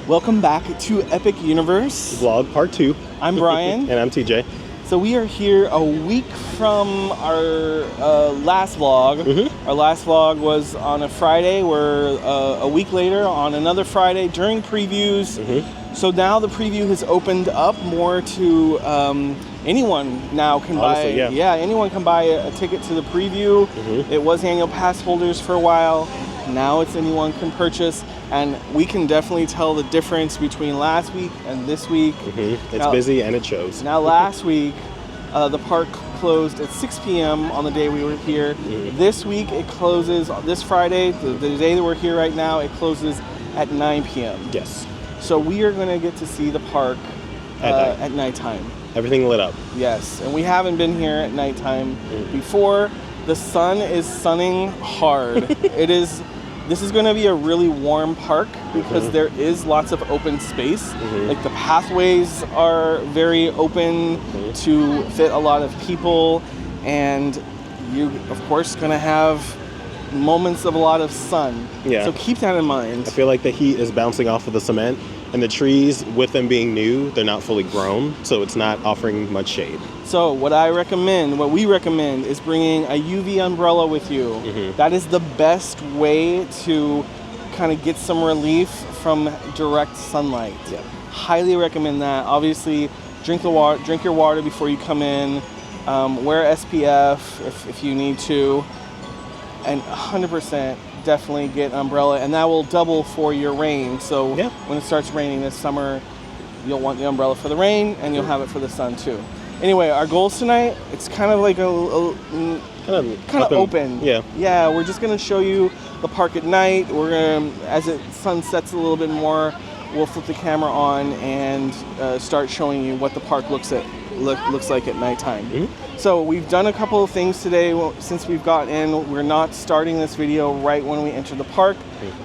Welcome back to Epic Universe. Vlog part 2. I'm Brian. And I'm TJ. So we are here a week from our last vlog. Our last vlog was on a Friday. We're a week later on another Friday during previews. So now the preview has opened up more to anyone now can Honestly, buy. yeah. Anyone can buy a ticket to the preview. It was annual pass holders for a while. Now it's anyone can purchase. And we can definitely tell the difference between last week and this week. It's now, busy and it shows. Now last week, the park closed at 6 p.m. on the day we were here. This week it closes, this Friday, the day that we're here right now, it closes at 9 p.m. Yes. So we are going to get to see the park at nighttime. Everything lit up. Yes, and we haven't been here at nighttime before. The sun is sunning hard. This is going to be a really warm park because there is lots of open space. Like the pathways are very open to fit a lot of people, and you, of course, going to have moments of a lot of sun. Yeah. So keep that in mind. I feel like the heat is bouncing off of the cement, and the trees, with them being new, they're not fully grown, so it's not offering much shade. So what we recommend is bringing a UV umbrella with you. That is the best way to kind of get some relief from direct sunlight. Yeah. Highly recommend that. Obviously, drink your water before you come in. Wear SPF if you need to, and 100% definitely get an umbrella, and that will double for your rain. So when it starts raining this summer, you'll want the umbrella for the rain, and you'll have it for the sun too. Anyway, our goals tonight, it's kind of like kind of open. Yeah, we're just gonna show you the park at night. We're gonna, as it sun sets a little bit more, we'll flip the camera on and start showing you what the park looks like at nighttime. So we've done a couple of things today. Since we've got in, we're not starting this video right when we enter the park.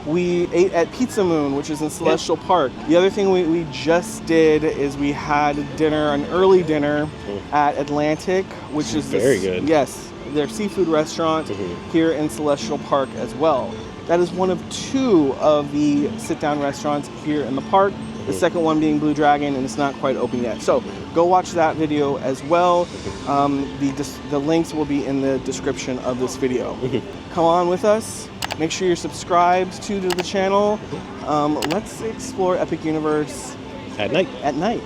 We ate at Pizza Moon, which is in Celestial Park. The other thing we just did is we had dinner, an early dinner at Atlantic, which is very good. Yes, their seafood restaurant here in Celestial Park as well. That is one of 2 of the sit-down restaurants here in the park. The second one being Blue Dragon, and it's not quite open yet. So go watch that video as well. The links will be in the description of this video. Come on with us. Make sure you're subscribed to the channel. Let's explore Epic Universe at night.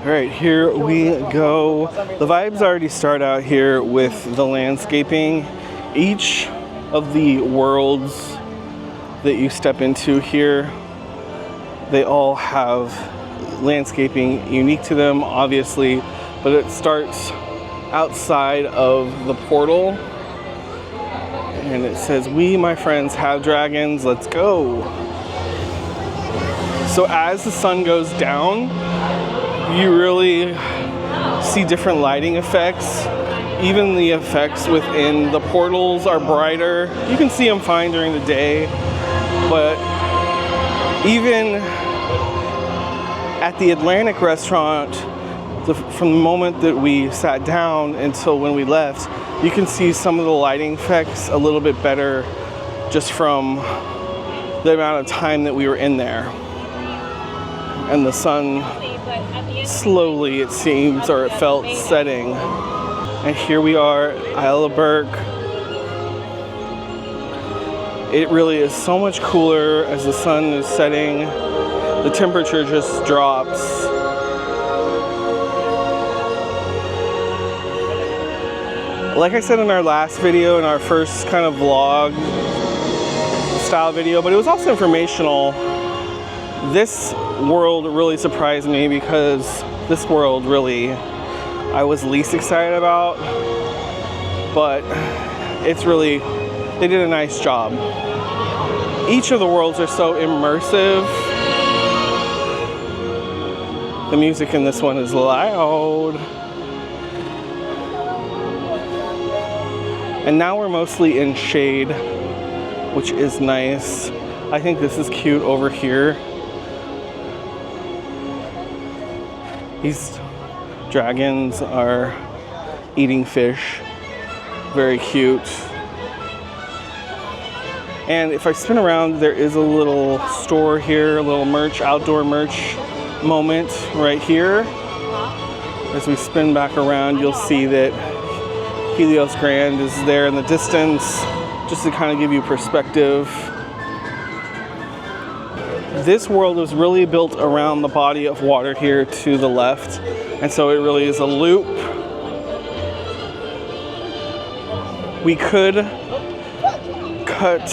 All right, here we go. The vibes already start out here with the landscaping. Each of the worlds that you step into here, they all have landscaping unique to them, obviously, but it starts outside of the portal. And it says, "We, my friends, have dragons, let's go." So as the sun goes down, you really see different lighting effects. Even the effects within the portals are brighter. You can see them fine during the day, but even at the Atlantic restaurant, from the moment that we sat down until when we left, you can see some of the lighting effects a little bit better just from the amount of time that we were in there. And the sun slowly, it seems, or it felt, setting. And here we are, Isle of Berk. It really is so much cooler as the sun is setting. The temperature just drops. Like I said in our last video, in our first kind of vlog style video, but it was also informational, this world really surprised me because this world really I was least excited about, but it's really, they did a nice job. Each of the worlds are so immersive. The music in this one is loud. And now we're mostly in shade, which is nice. I think this is cute over here. These dragons are eating fish. Very cute. And if I spin around, there is a little store here, a little outdoor merch moment right here. As we spin back around, you'll see that Helios Grand is there in the distance, just to kind of give you perspective. This world was really built around the body of water here to the left, and so it really is a loop. We could cut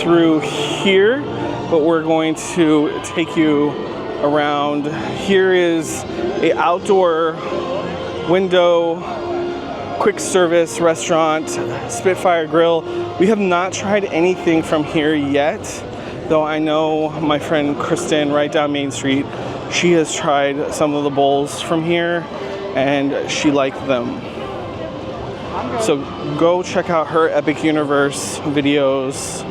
through here, but we're going to take you around. Here is an outdoor window quick service restaurant, Spitfire Grill. We have not tried anything from here yet, though I know my friend Kristen right down Main Street, she has tried some of the bowls from here and she liked them. So go check out her Epic Universe videos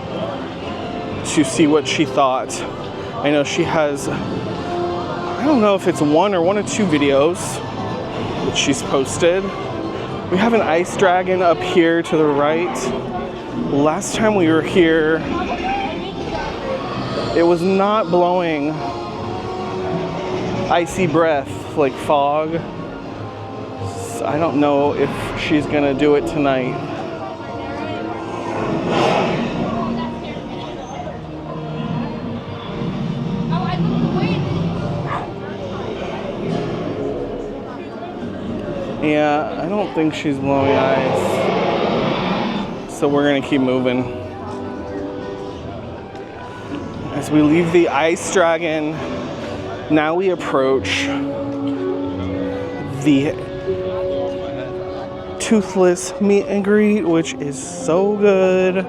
to see what she thought. I know she has, I don't know if it's one or two videos that she's posted. We have an ice dragon up here to the right. Last time we were here, it was not blowing icy breath like fog. So I don't know if she's gonna do it tonight. Yeah, I don't think she's blowing ice. So we're gonna keep moving. As we leave the ice dragon, now we approach the Toothless meet and greet, which is so good.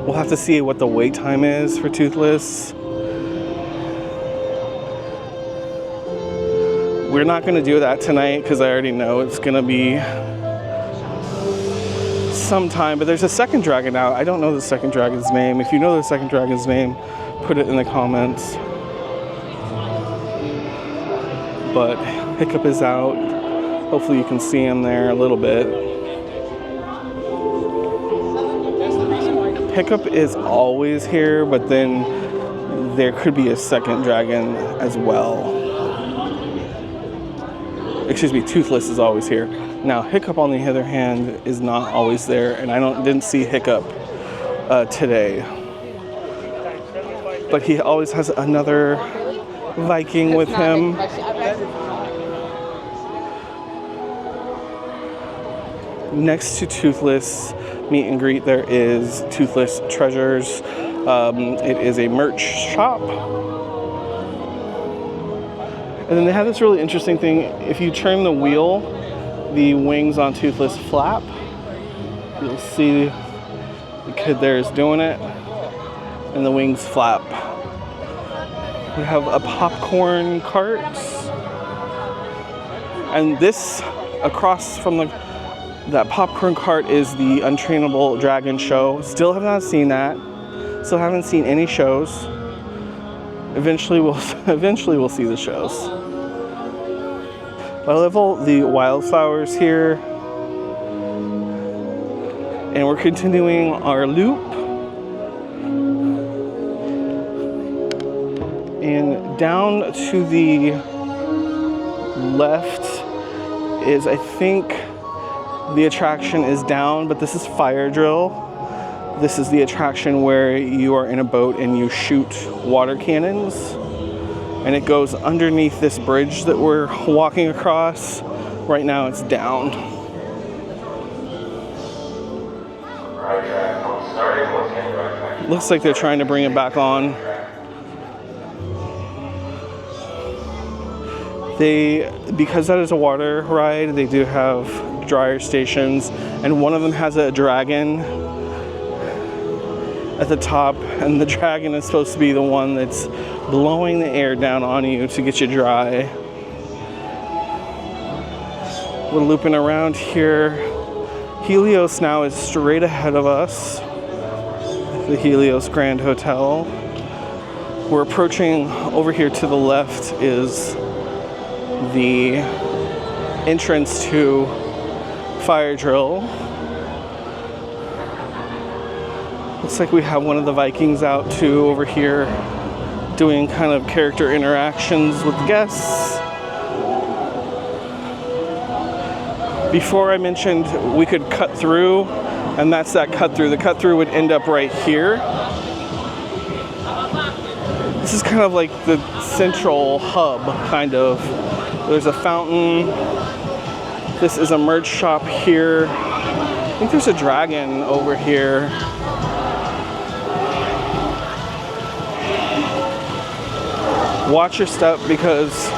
We'll have to see what the wait time is for Toothless. We're not going to do that tonight because I already know it's going to be sometime, but there's a second dragon out. I don't know the second dragon's name. If you know the second dragon's name, put it in the comments. But Hiccup is out. Hopefully you can see him there a little bit. Hiccup is always here, but then there could be a second dragon as well. Excuse me, Toothless is always here. Now, Hiccup, on the other hand, is not always there, and I didn't see Hiccup today. But he always has another Viking with him. Next to Toothless meet and greet, there is Toothless Treasures. It is a merch shop. And then they have this really interesting thing. If you turn the wheel, the wings on Toothless flap. You'll see the kid there is doing it. And the wings flap. We have a popcorn cart. And this, across from that popcorn cart, is the Untrainable Dragon show. Still have not seen that. Still haven't seen any shows. Eventually we'll see the shows. I love all the wildflowers here. And we're continuing our loop. And down to the left is, I think, the attraction is down, but this is Fire Drill. This is the attraction where you are in a boat and you shoot water cannons. And it goes underneath this bridge that we're walking across. Right now it's down. Looks like they're trying to bring it back on. Because that is a water ride, they do have dryer stations, and one of them has a dragon at the top, and the dragon is supposed to be the one that's blowing the air down on you to get you dry. We're looping around here. Helios now is straight ahead of us, the Helios Grand Hotel. We're approaching, over here to the left is the entrance to Fire Drill. Looks like we have one of the Vikings out too over here, doing kind of character interactions with guests. Before I mentioned we could cut through, and that's that cut through. The cut through would end up right here. This is kind of like the central hub, kind of. There's a fountain. This is a merch shop here. I think there's a dragon over here. Watch your step because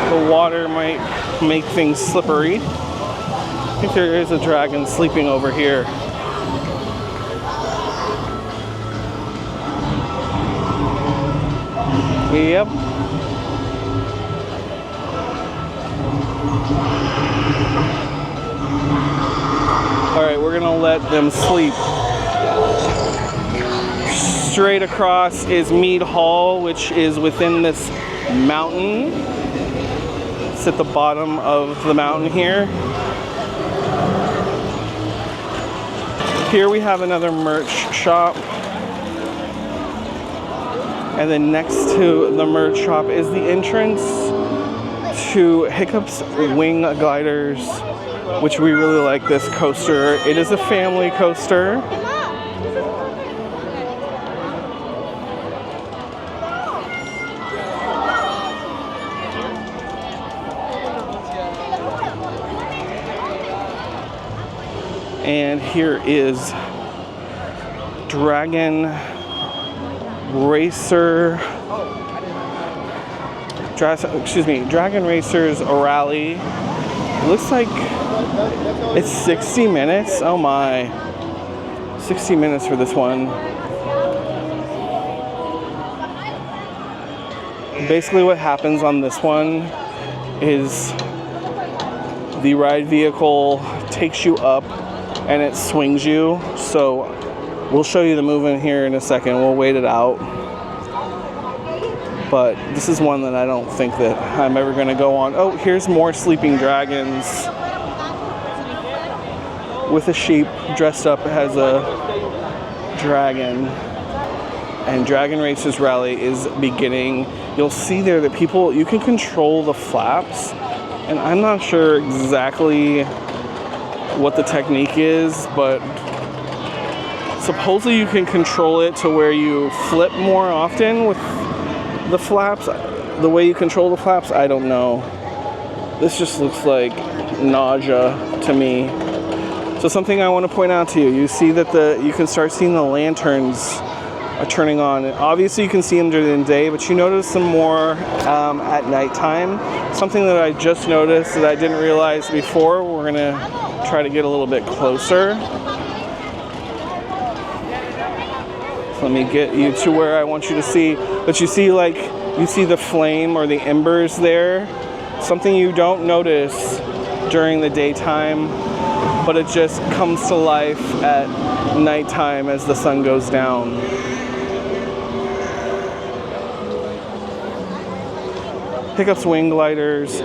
the water might make things slippery. I think there is a dragon sleeping over here. Yep. Alright, we're gonna let them sleep. Straight across is Mead Hall, which is within this mountain. It's at the bottom of the mountain here. Here we have another merch shop. And then next to the merch shop is the entrance to Hiccup's Wing Gliders, which we really like this coaster. It is a family coaster. And here is Dragon Racers Rally. It looks like it's 60 minutes. Oh my. 60 minutes for this one. Basically what happens on this one is the ride vehicle takes you up and it swings you. So we'll show you the movement here in a second. We'll wait it out. But this is one that I don't think that I'm ever going to go on. Oh, here's more sleeping dragons with a sheep dressed up as a dragon. And Dragon Racers Rally is beginning. You'll see there that people, you can control the flaps. And I'm not sure exactly what the technique is, but supposedly you can control it to where you flip more often with the flaps. The way you control the flaps, I don't know. This just looks like nausea to me. So something I want to point out to you, you see that you can start seeing the lanterns are turning on. Obviously you can see them during the day, but you notice some more at nighttime. Something that I just noticed that I didn't realize before. We're gonna try to get a little bit closer. So let me get you to where I want you to see. But you see the flame or the embers there. Something you don't notice during the daytime, but it just comes to life at nighttime as the sun goes down. Hiccup's Wing Gliders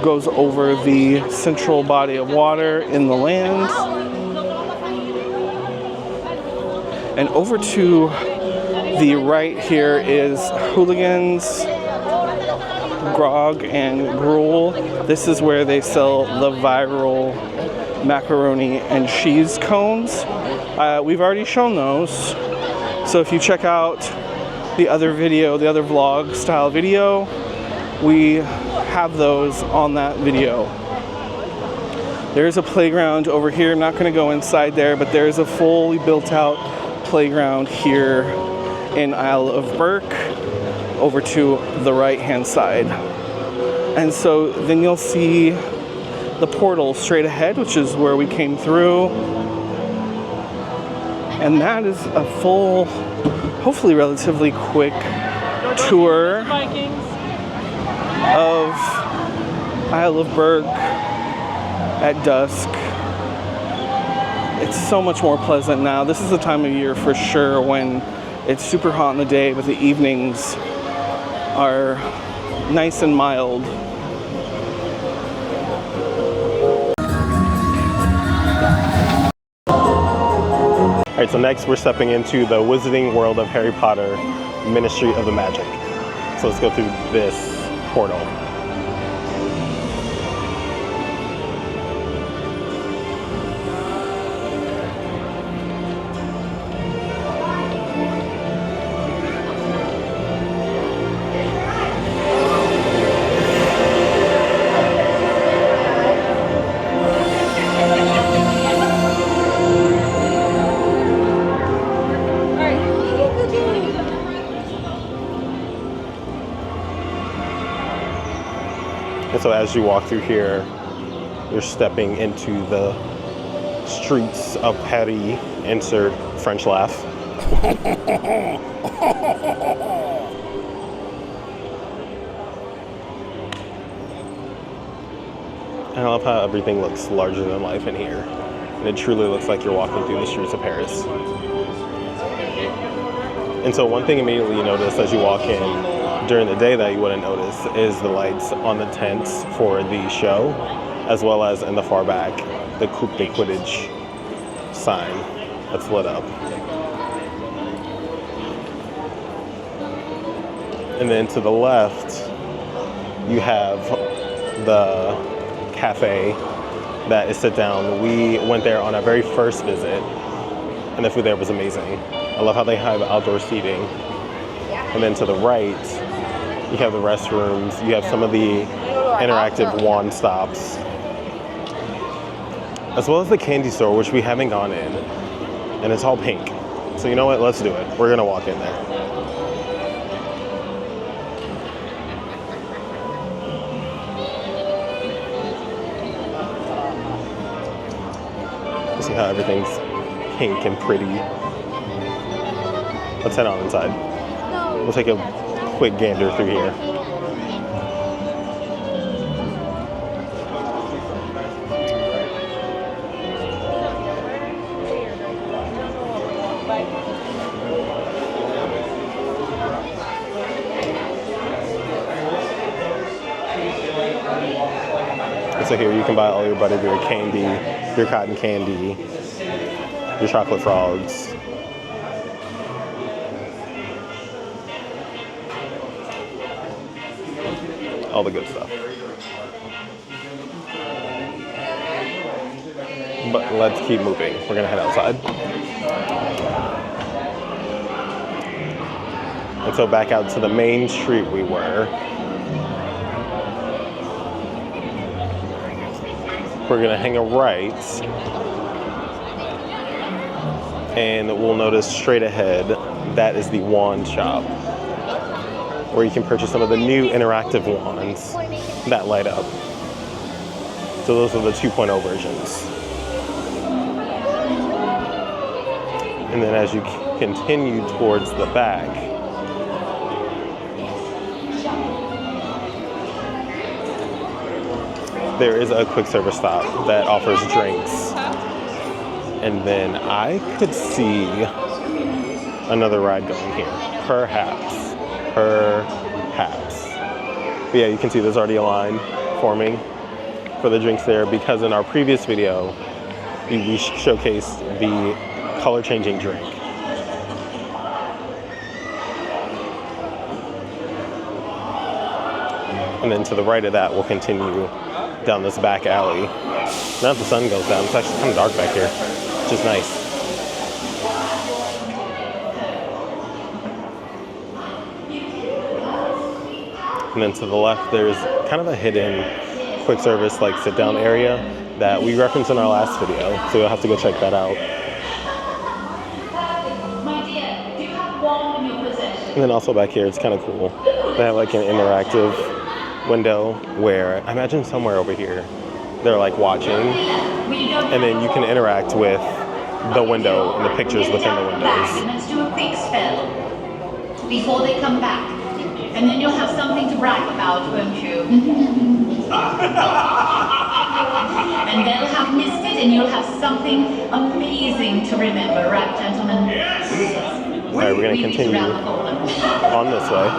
goes over the central body of water in the land. And over to the right here is Hooligans, Grog, and Gruel. This is where they sell the viral macaroni and cheese cones. We've already shown those. So if you check out the other video, the other vlog style video, we have those on that video. There's a playground over here. I'm not going to go inside there, but there's a fully built out playground here in Isle of Berk over to the right hand side. And so then you'll see the portal straight ahead, which is where we came through. And that is a full, hopefully relatively quick tour of Isle of Berk at dusk. It's so much more pleasant now. This is the time of year for sure when it's super hot in the day, but the evenings are nice and mild. All right, so next we're stepping into the Wizarding World of Harry Potter, Ministry of the Magic. So let's go through this portal. And so as you walk through here, you're stepping into the streets of Paris. Insert French laugh. And I love how everything looks larger than life in here. And it truly looks like you're walking through the streets of Paris. And so one thing immediately you notice as you walk in during the day that you wouldn't notice is the lights on the tents for the show, as well as in the far back, the Coupe de Quidditch sign that's lit up. And then to the left, you have the cafe that is sit down. We went there on our very first visit, and the food there was amazing. I love how they have outdoor seating. And then to the right, you have the restrooms. You have some of the interactive wand stops, as well as the candy store, which we haven't gone in. And it's all pink. So you know what? Let's do it. We're gonna walk in there. See how everything's pink and pretty. Let's head on inside. We'll take a quick gander through here. So here you can buy all your butterbeer candy, your cotton candy, your chocolate frogs. All the good stuff. But let's keep moving. We're gonna head outside. And so back out to the main street we were. We're gonna hang a right, and we'll notice straight ahead, that is the wand shop, where you can purchase some of the new interactive wands that light up. So those are the 2.0 versions. And then as you continue towards the back, there is a quick service stop that offers drinks. And then I could see another ride going here. Perhaps. But yeah, you can see there's already a line forming for the drinks there, because in our previous video, we showcased the color changing drink. And then to the right of that, we'll continue down this back alley. Now that the sun goes down, it's actually kind of dark back here, which is nice. And then to the left, there's kind of a hidden quick service, like sit down area that we referenced in our last video. So you'll have to go check that out. And then also back here, it's kind of cool. They have like an interactive window where I imagine somewhere over here they're like watching, and then you can interact with the window and the pictures within the windows. Let's do a quick spell before they come back, and then you'll have something to brag about, won't you? And they'll have missed it, and you'll have something amazing to remember, right, gentlemen? Yes. All right, we're going to continue on this way.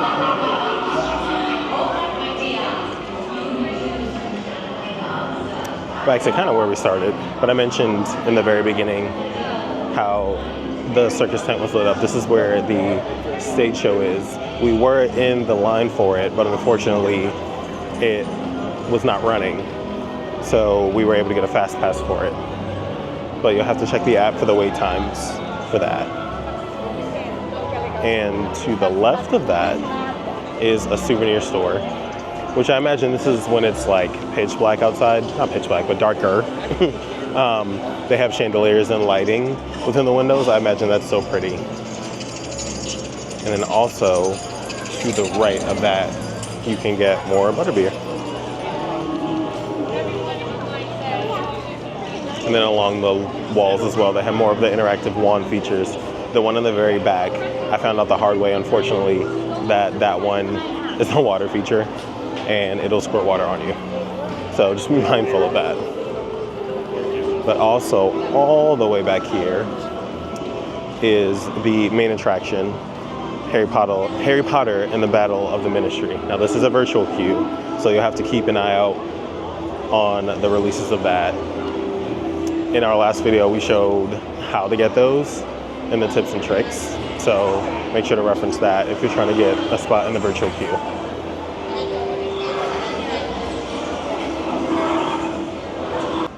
Back to kind of where we started, but I mentioned in the very beginning how the circus tent was lit up. This is where the stage show is. We were in the line for it, but unfortunately it was not running. So we were able to get a fast pass for it. But you'll have to check the app for the wait times for that. And to the left of that is a souvenir store, which I imagine this is when it's like pitch black outside. Not pitch black, but darker. They have chandeliers and lighting within the windows. I imagine that's so pretty. And then also to the right of that, you can get more butterbeer. And then along the walls as well, they have more of the interactive wand features. The one in the very back, I found out the hard way, unfortunately, that one is a water feature and it'll squirt water on you. So just be mindful of that. But also, all the way back here is the main attraction, Harry Potter and the Battle of the Ministry. Now this is a virtual queue, so you'll have to keep an eye out on the releases of that. In our last video, we showed how to get those and the tips and tricks. So make sure to reference that if you're trying to get a spot in the virtual queue.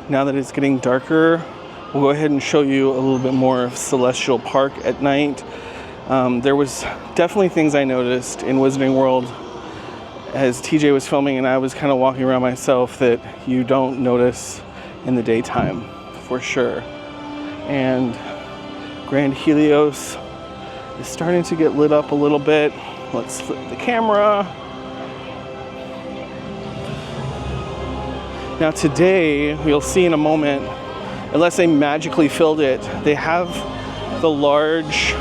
Now that it's getting darker, we'll go ahead and show you a little bit more of Celestial Park at night. There was definitely things I noticed in Wizarding World as TJ was filming and I was kind of walking around myself that you don't notice in the daytime, for sure. And Grand Helios is starting to get lit up a little bit. Let's flip the camera. Now today, you'll see in a moment, unless they magically filled it, they have the large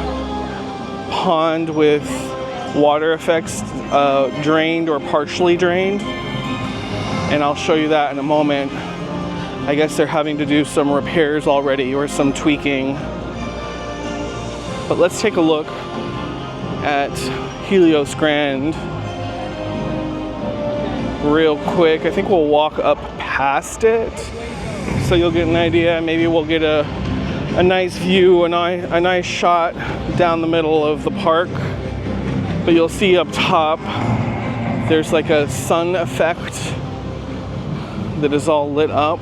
pond with water effects drained or partially drained. And I'll show you that in a moment. I guess they're having to do some repairs already or some tweaking. But let's take a look at Helios Grand real quick. I think we'll walk up past it so you'll get an idea. Maybe we'll get a nice view, a nice shot down the middle of the park. But you'll see up top there's like a sun effect that is all lit up,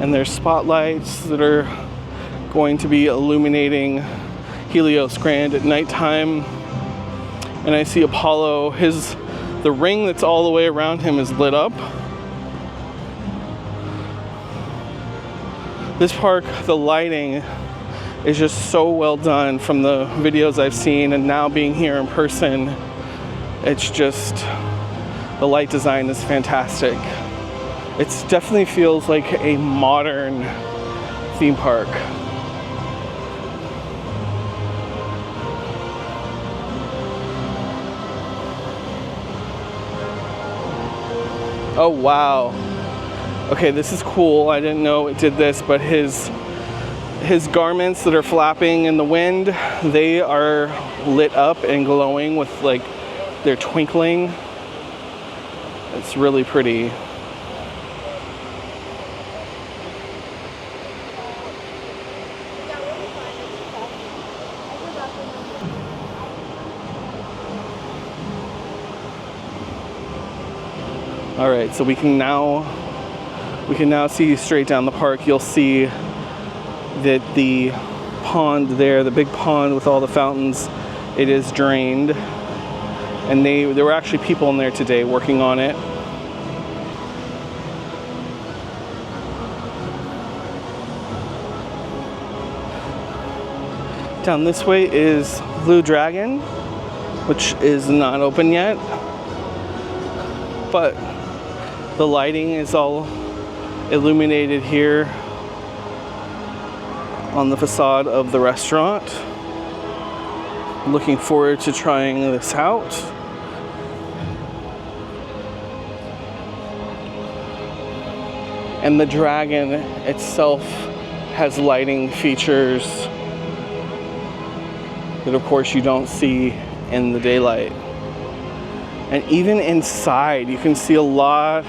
and there's spotlights that are going to be illuminating Helios Grand at nighttime. And I see Apollo, the ring that's all the way around him is lit up. This park, the lighting is just so well done from the videos I've seen, and now being here in person, it's just, the light design is fantastic. It definitely feels like a modern theme park. Oh wow. Okay, this is cool. I didn't know it did this, but his garments that are flapping in the wind, they are lit up and glowing with like, they're twinkling. It's really pretty. All right, so we can now see straight down the park. You'll see that the pond there, the big pond with all the fountains, it is drained. And there were actually people in there today working on it. Down this way is Blue Dragon, which is not open yet. But the lighting is all illuminated here on the facade of the restaurant. Looking forward to trying this out. And the dragon itself has lighting features that of course you don't see in the daylight. And even inside, you can see a lot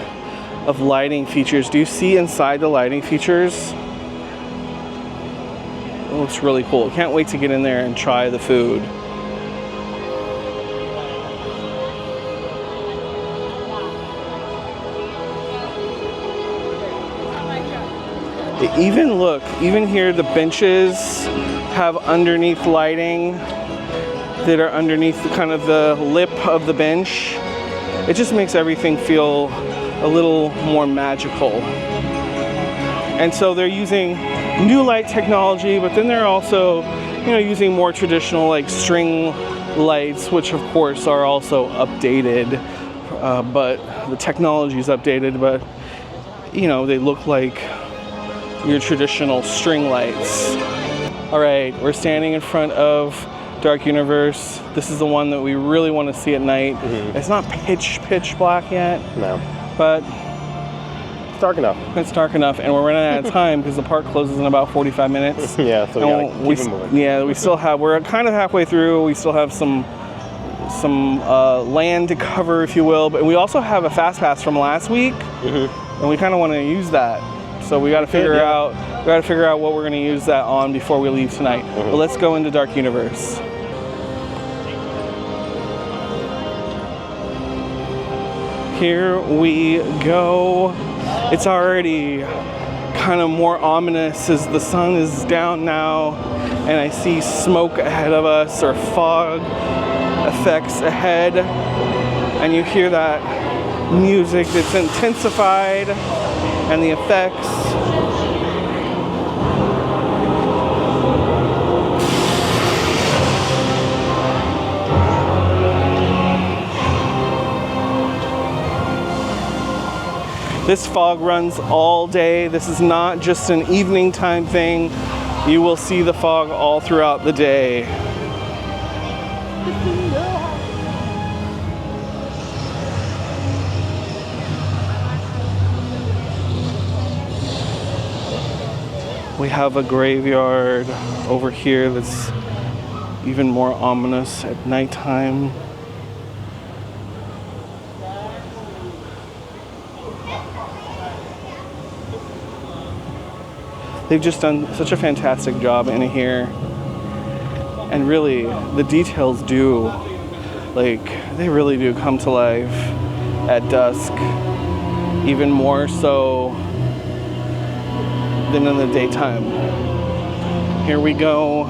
of lighting features. Do you see inside the lighting features? looks really cool. Can't wait to get in there and try the food. Even here the benches have underneath lighting that are underneath kind of the lip of the bench. It just makes everything feel a little more magical. And so they're using new light technology, but then they're also, using more traditional like string lights, which of course are also updated, but the technology is updated, but they look like your traditional string lights. All right, we're standing in front of Dark Universe. This is the one that we really want to see at night. It's not pitch black yet. No. But it's dark enough. It's dark enough, and we're running out of time because the park closes in about 45 minutes. Yeah, so we gotta keep it moving. Yeah, we're kind of halfway through. We still have some land to cover, if you will, but we also have a fast pass from last week, and we kind of want to use that. So we got to figure out what we're going to use that on before we leave tonight. But let's go into Dark Universe. Here we go. It's already kind of more ominous as the sun is down now, and I see smoke ahead of us or fog effects ahead, and you hear that music that's intensified and the effects. This fog runs all day. This is not just an evening time thing. You will see the fog all throughout the day. We have a graveyard over here that's even more ominous at nighttime. They've just done such a fantastic job in here. And really, the details they really do come to life at dusk, even more so than in the daytime. Here we go.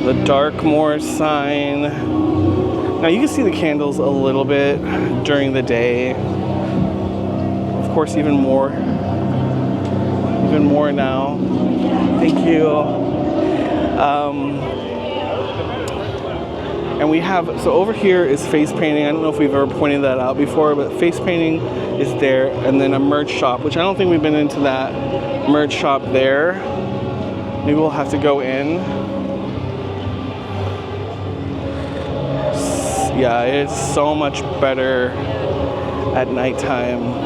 The Darkmoor sign. Now you can see the candles a little bit during the day. Of course, even more now. Thank you. And we have, so over here is face painting. I don't know if we've ever pointed that out before, but face painting is there. And then a merch shop, which I don't think we've been into that merch shop there. Maybe we'll have to go in. Yeah, it's so much better at nighttime.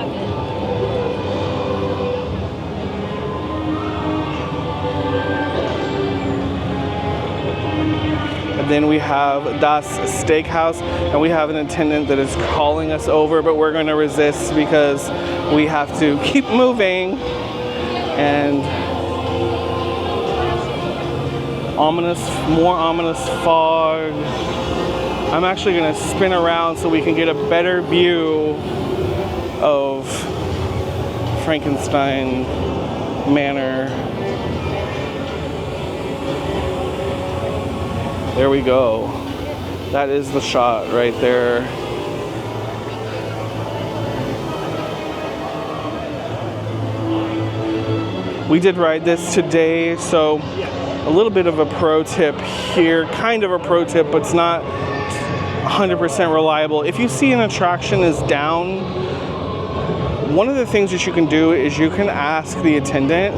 Then we have Das Steakhouse, and we have an attendant that is calling us over, but we're going to resist because we have to keep moving. And more ominous fog. I'm actually going to spin around so we can get a better view of Frankenstein Manor. There we go. That is the shot right there. We did ride this today, so a little bit of a pro tip here. Kind of a pro tip, but it's not 100% reliable. If you see an attraction is down, one of the things that you can do is you can ask the attendant,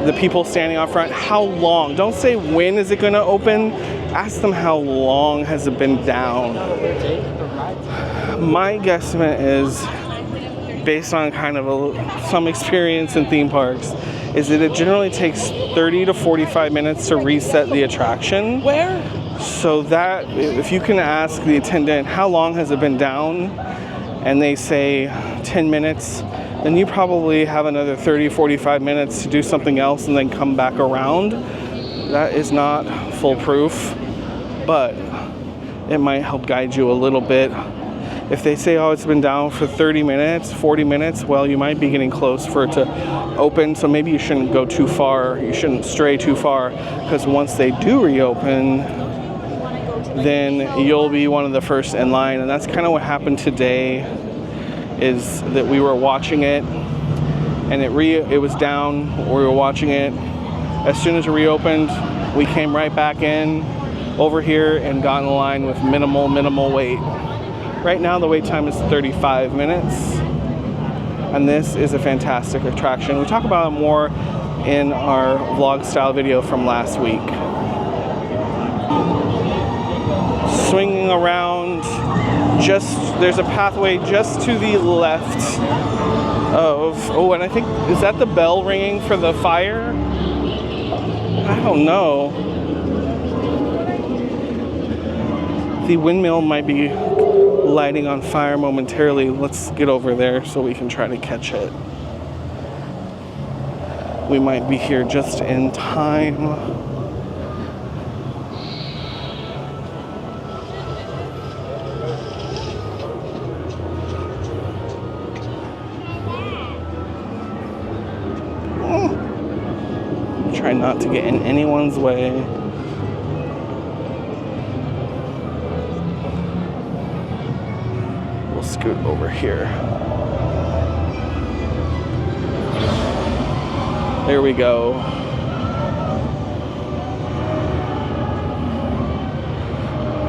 the people standing out front, how long. Don't say when is it going to open. Ask them how long has it been down. My guesstimate is, based on kind of some experience in theme parks, is that it generally takes 30 to 45 minutes to reset the attraction. Where? So that if you can ask the attendant how long has it been down, and they say 10 minutes, then you probably have another 30, 45 minutes to do something else and then come back around. That is not foolproof, but it might help guide you a little bit. If they say, oh, it's been down for 30 minutes, 40 minutes, well, you might be getting close for it to open, so maybe you shouldn't go too far. You shouldn't stray too far, because once they do reopen, then you'll be one of the first in line. And that's kind of what happened today, is that we were watching it, and it was down, we were watching it. As soon as it reopened, we came right back in over here and got in line with minimal wait. Right now the wait time is 35 minutes, and this is a fantastic attraction. We talk about it more in our vlog style video from last week. Swinging around, there's a pathway just to the left of, oh, and I think, is that the bell ringing for the fire? I don't know. The windmill might be lighting on fire momentarily. Let's get over there so we can try to catch it. We might be here just in time. Try not to get in anyone's way. We'll scoot over here. There we go.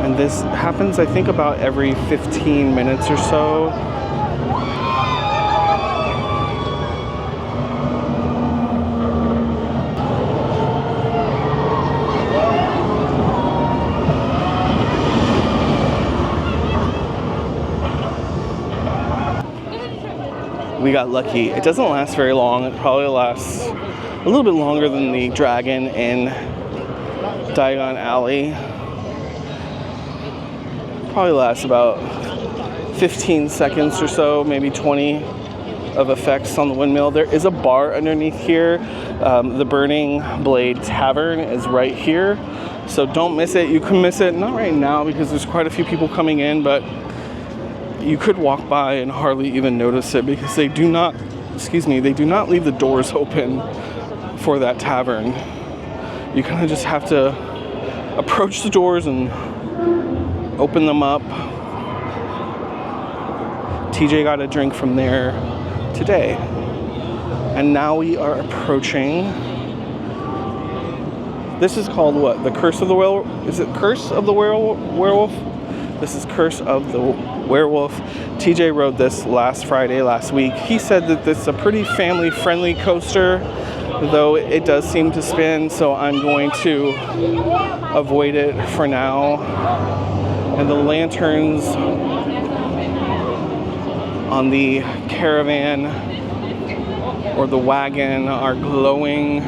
And this happens, I think, about every 15 minutes or so. We got lucky. It doesn't last very long. It probably lasts a little bit longer than the dragon in Diagon Alley. Probably lasts about 15 seconds or so, maybe 20 of effects on the windmill. There is a bar underneath here. The Burning Blade Tavern is right here. So don't miss it. You can miss it, not right now because there's quite a few people coming in, but you could walk by and hardly even notice it because they do not leave the doors open for that tavern. You kind of just have to approach the doors and open them up. TJ got a drink from there today. And now we are approaching, this is called what? The Curse of the Werewolf? Is it Curse of the Werewolf? This is Curse of the Werewolf. TJ rode this last week. He said that this is a pretty family-friendly coaster, though it does seem to spin, so I'm going to avoid it for now. And the lanterns on the caravan or the wagon are glowing,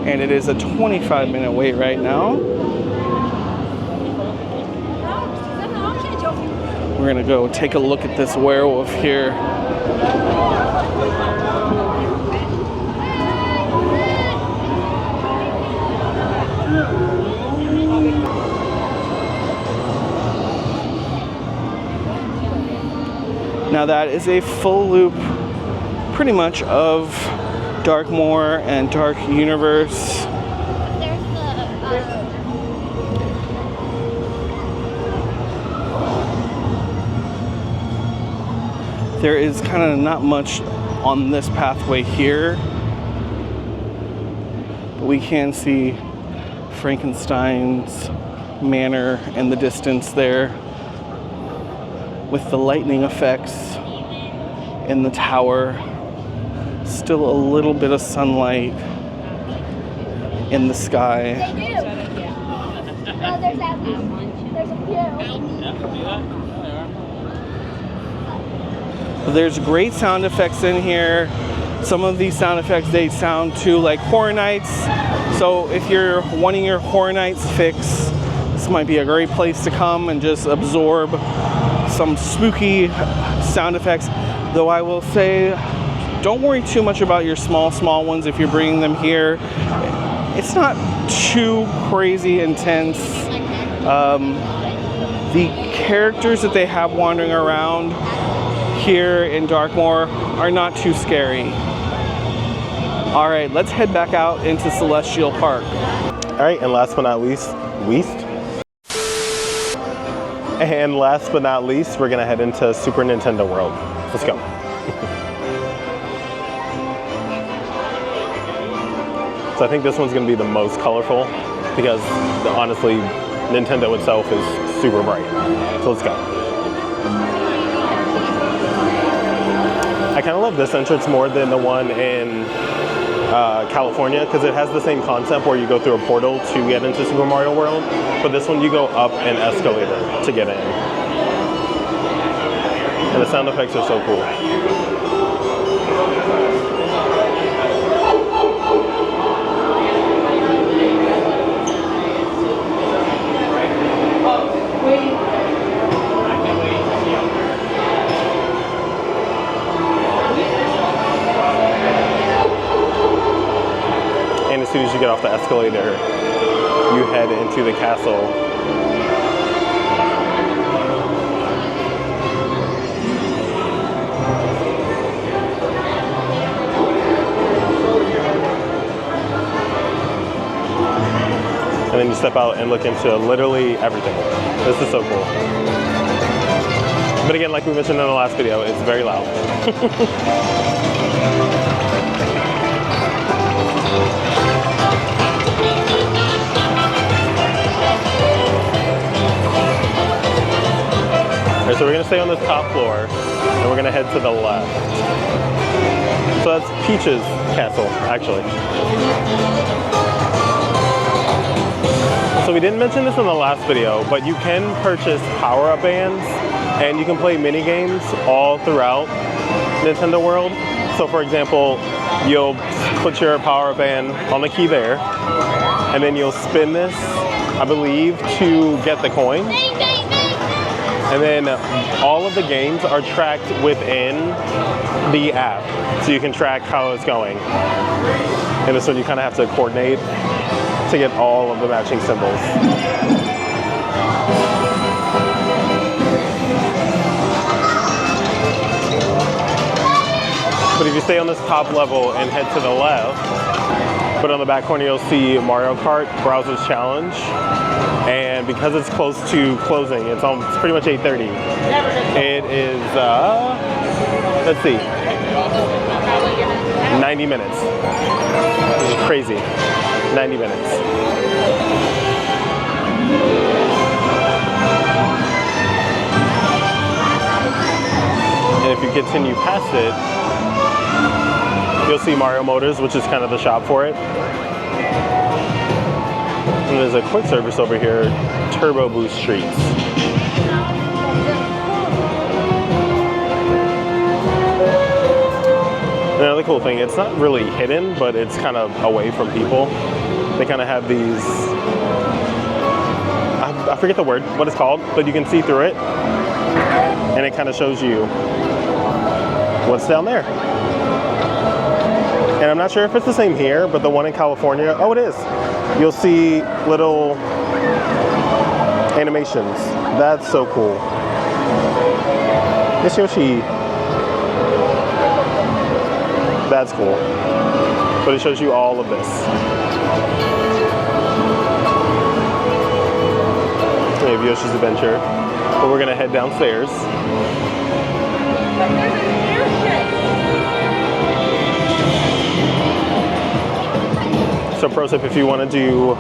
and it is a 25-minute wait right now. We're gonna go take a look at this werewolf here. Now that is a full loop pretty much of Darkmoor and Dark Universe. There is kind of not much on this pathway here, but we can see Frankenstein's manor in the distance there with the lightning effects in the tower. Still a little bit of sunlight in the sky. There's that one. There's a few. There's great sound effects in here. Some of these sound effects, they sound to like Horror Nights. So if you're wanting your Horror Nights fix, this might be a great place to come and just absorb some spooky sound effects. Though I will say, don't worry too much about your small ones if you're bringing them here. It's not too crazy intense. The characters that they have wandering around here in Darkmoor are not too scary. All right, let's head back out into Celestial Park. All right, and last but not least, we're gonna head into Super Nintendo World. Let's go. So I think this one's gonna be the most colorful because honestly, Nintendo itself is super bright. So let's go. I kind of love this entrance more than the one in California because it has the same concept where you go through a portal to get into Super Mario World, but this one you go up an escalator to get in. And the sound effects are so cool. And as soon as you get off the escalator, you head into the castle. And then you step out and look into literally everything. This is so cool. But again, like we mentioned in the last video, it's very loud. Alright, so we're gonna stay on this top floor and we're gonna head to the left. So that's Peach's castle, actually. So we didn't mention this in the last video, but you can purchase power-up bands and you can play mini games all throughout Nintendo World. So for example, you'll put your power-up band on the key there, and then you'll spin this, I believe, to get the coin. And then all of the games are tracked within the app, so you can track how it's going. And this one you kind of have to coordinate to get all of the matching symbols. But if you stay on this top level and head to the left, but on the back corner you'll see Mario Kart Browser's Challenge. And because it's close to closing, it's pretty much 8:30. It is, let's see, 90 minutes. Which is crazy. 90 minutes. And if you continue past it, you'll see Mario Motors, which is kind of the shop for it. And there's a quick service over here, Turbo Boost Treats. Another cool thing, it's not really hidden, but it's kind of away from people. They kind of have these, I forget the word, what it's called, but you can see through it. And it kind of shows you what's down there. And I'm not sure if it's the same here, but the one in California, oh, it is. You'll see little animations. That's so cool. It's Yoshi. That's cool. But it shows you all of this. We have Yoshi's Adventure. But we're gonna head downstairs. So pro tip, if you want to do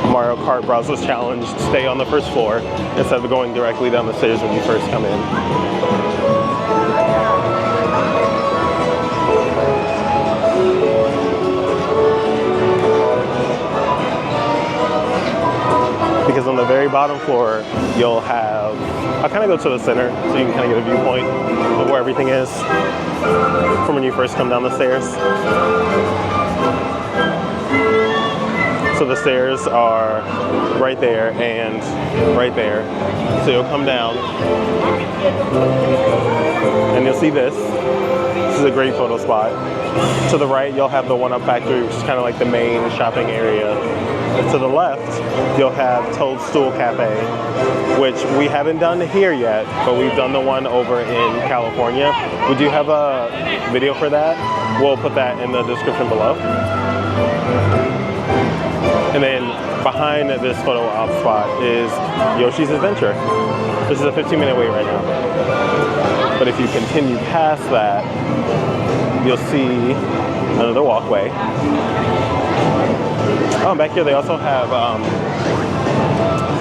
Mario Kart Browser's Challenge, stay on the first floor instead of going directly down the stairs when you first come in. Because on the very bottom floor, you'll have, I'll kind of go to the center so you can kind of get a viewpoint of where everything is from when you first come down the stairs. So the stairs are right there and right there. So you'll come down and you'll see this. This is a great photo spot. To the right, you'll have the One Up Factory, which is kind of like the main shopping area. And to the left, you'll have Toadstool Cafe, which we haven't done here yet, but we've done the one over in California. We do have a video for that. We'll put that in the description below. And then behind this photo op spot is Yoshi's Adventure. This is a 15-minute wait right now. But if you continue past that, you'll see another walkway. Oh, back here they also have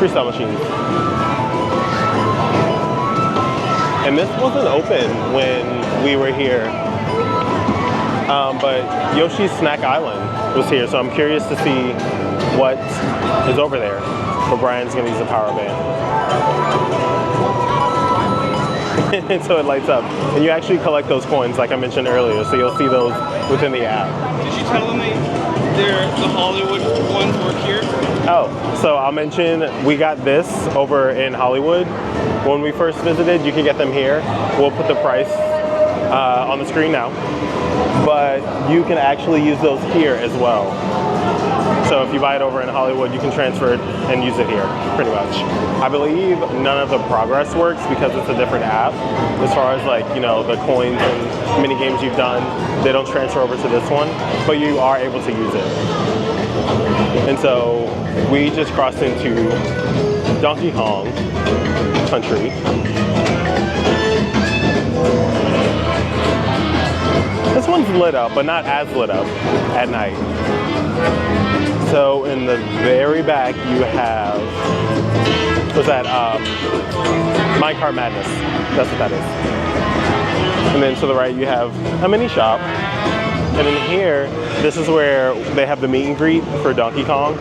freestyle machines. And this wasn't open when we were here, but Yoshi's Snack Island was here, so I'm curious to see what is over there. But Brian's gonna use the power band. And so it lights up. And you actually collect those coins like I mentioned earlier, so you'll see those within the app. Did you tell them the Hollywood ones were here? Oh, so I'll mention we got this over in Hollywood. When we first visited, you can get them here. We'll put the price on the screen now. But you can actually use those here as well. So if you buy it over in Hollywood, you can transfer it and use it here, pretty much. I believe none of the progress works because it's a different app. As far as like, you know, the coins and mini games you've done, they don't transfer over to this one, but you are able to use it. And so we just crossed into Donkey Kong Country. This one's lit up, but not as lit up at night. So in the very back, you have, what's that, Minecart Madness. That's what that is. And then to the right, you have a mini shop. And in here, this is where they have the meet and greet for Donkey Kong.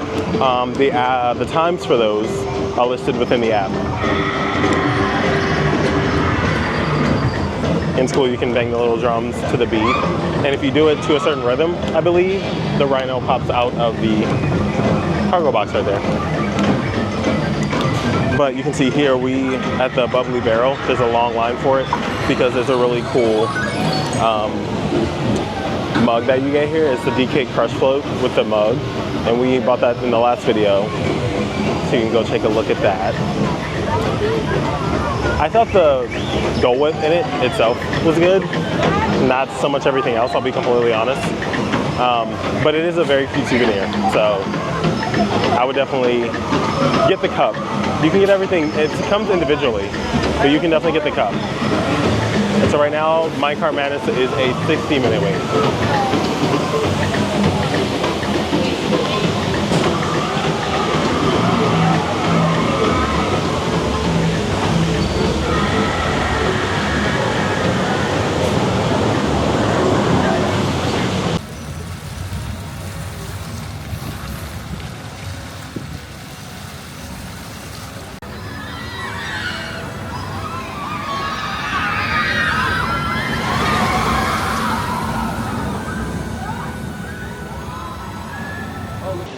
The times for those are listed within the app. In school, you can bang the little drums to the beat. And if you do it to a certain rhythm, I believe, the rhino pops out of the cargo box right there. But you can see here, at the Bubbly Barrel, there's a long line for it because there's a really cool mug that you get here. It's the DK Crush Float with the mug. And we bought that in the last video. So you can go take a look at that. I thought the Dole Whip in it itself was good. Not so much everything else, I'll be completely honest. But it is a very cute souvenir. So I would definitely get the cup. You can get everything, it comes individually, but you can definitely get the cup. And so right now, Minecart Madness is a 60-minute wait.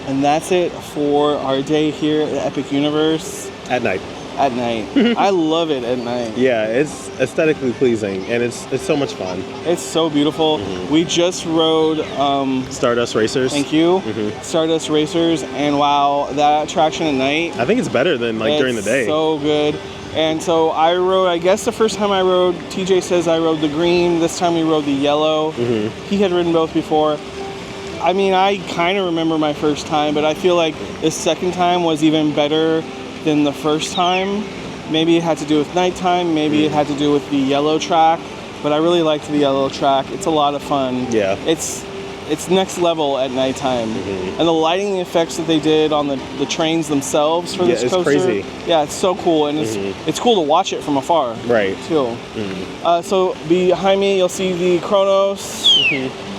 And that's it for our day here at Epic Universe. At night. At night. I love it at night. Yeah, it's aesthetically pleasing and it's so much fun. It's so beautiful. We just rode Stardust Racers. Thank you. Stardust Racers, and wow, that attraction at night. I think it's better than like during the day. So good. And so I rode, I guess the first time I rode, TJ says I rode the green, this time we rode the yellow. He had ridden both before. I mean, I kind of remember my first time, but I feel like the second time was even better than the first time. Maybe it had to do with nighttime, maybe it had to do with the yellow track, but I really liked the yellow track. It's a lot of fun. Yeah. It's next level at nighttime. And the lighting effects that they did on the trains themselves for this coaster. Yeah, it's crazy. Yeah, it's so cool, and it's cool to watch it from afar. Right. Too. So behind me, you'll see the Kronos.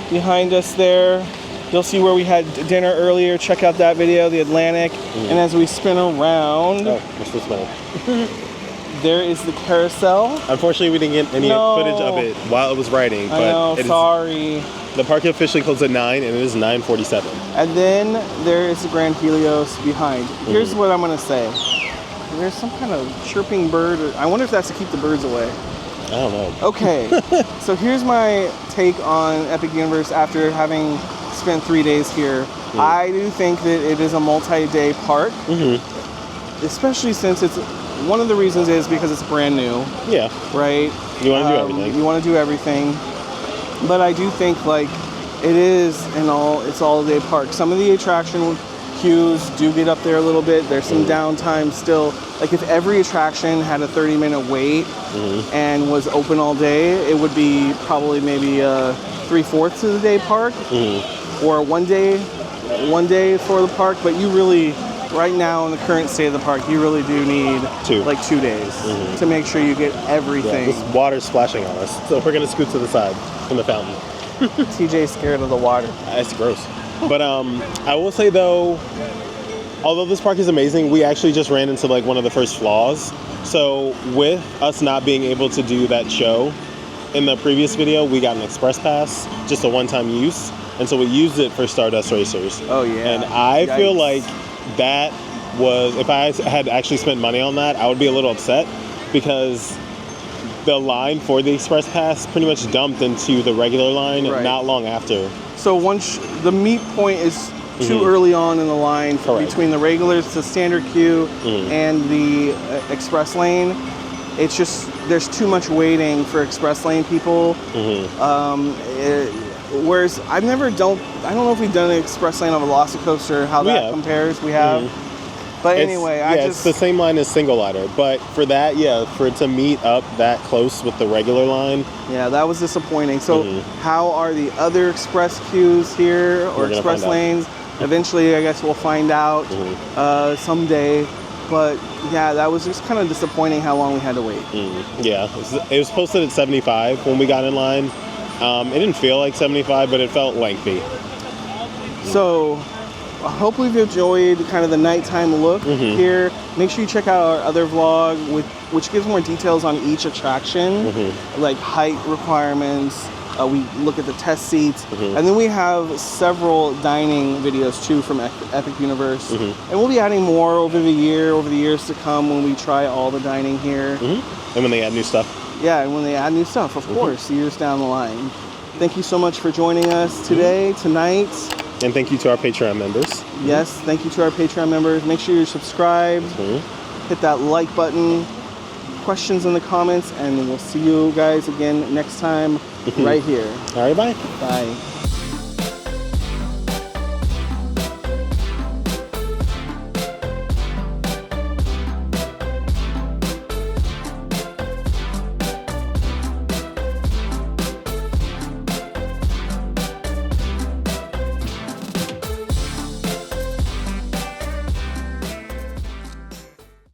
Behind us there, you'll see where we had dinner earlier. Check out that video, the Atlantic. And as we spin around, we're still spinning. there is the carousel. Unfortunately, we didn't get any footage of it while it was riding. But I know, sorry. The park officially closed at 9, and it is 9:47. And then there is the Grand Helios behind. Here's what I'm gonna say. There's some kind of chirping bird. I wonder if that's to keep the birds away. I don't know. Okay, so here's my take on Epic Universe after having spent 3 days here. I do think that it is a multi-day park, especially since it's, one of the reasons is because it's brand new, Yeah. right? You want to do everything. You want to do everything. But I do think like it is it's all-day park. Some of the attraction queues do get up there a little bit. There's some downtime still. Like if every attraction had a 30-minute wait and was open all day, it would be probably maybe 3/4 of the day park, or one day for the park. But you really, right now in the current state of the park, you really do need 2 days to make sure you get everything. Yeah, this water's splashing on us, so we're gonna scoot to the side from the fountain. TJ's scared of the water. It's gross. But I will say though, although this park is amazing, we actually just ran into like one of the first flaws. So with us not being able to do that show in the previous video, we got an express pass, just a one-time use, and so we used it for Stardust Racers. Oh yeah. And I feel like that was, if I had actually spent money on that, I would be a little upset, because the line for the express pass pretty much dumped into the regular line not long after. So once the meet point is too early on in the line between the regulars, the standard queue, and the express lane, it's just, there's too much waiting for express lane people. Whereas I don't know if we've done an express lane on Velocicoaster, how that compares. We have. But anyway, it's the same line as single ladder, but for that, for it to meet up that close with the regular line. Yeah, that was disappointing. So how are the other express queues here, or express lanes? Eventually, I guess we'll find out someday. But yeah, that was just kind of disappointing how long we had to wait. Yeah, it was posted at 75 when we got in line. It didn't feel like 75, but it felt lengthy. So hopefully you've enjoyed kind of the nighttime look here. Make sure you check out our other vlog, which gives more details on each attraction, like height requirements. We look at the test seats, and then we have several dining videos too from Epic Universe, and we'll be adding more over the years to come when we try all the dining here, and when they add new stuff. Yeah, and when they add new stuff, of course, years down the line. Thank you so much for joining us today, tonight. And thank you to our Patreon members. Yes, thank you to our Patreon members. Make sure you're subscribed. Hit that like button. Questions in the comments, and we'll see you guys again next time right here. All right, bye. Bye.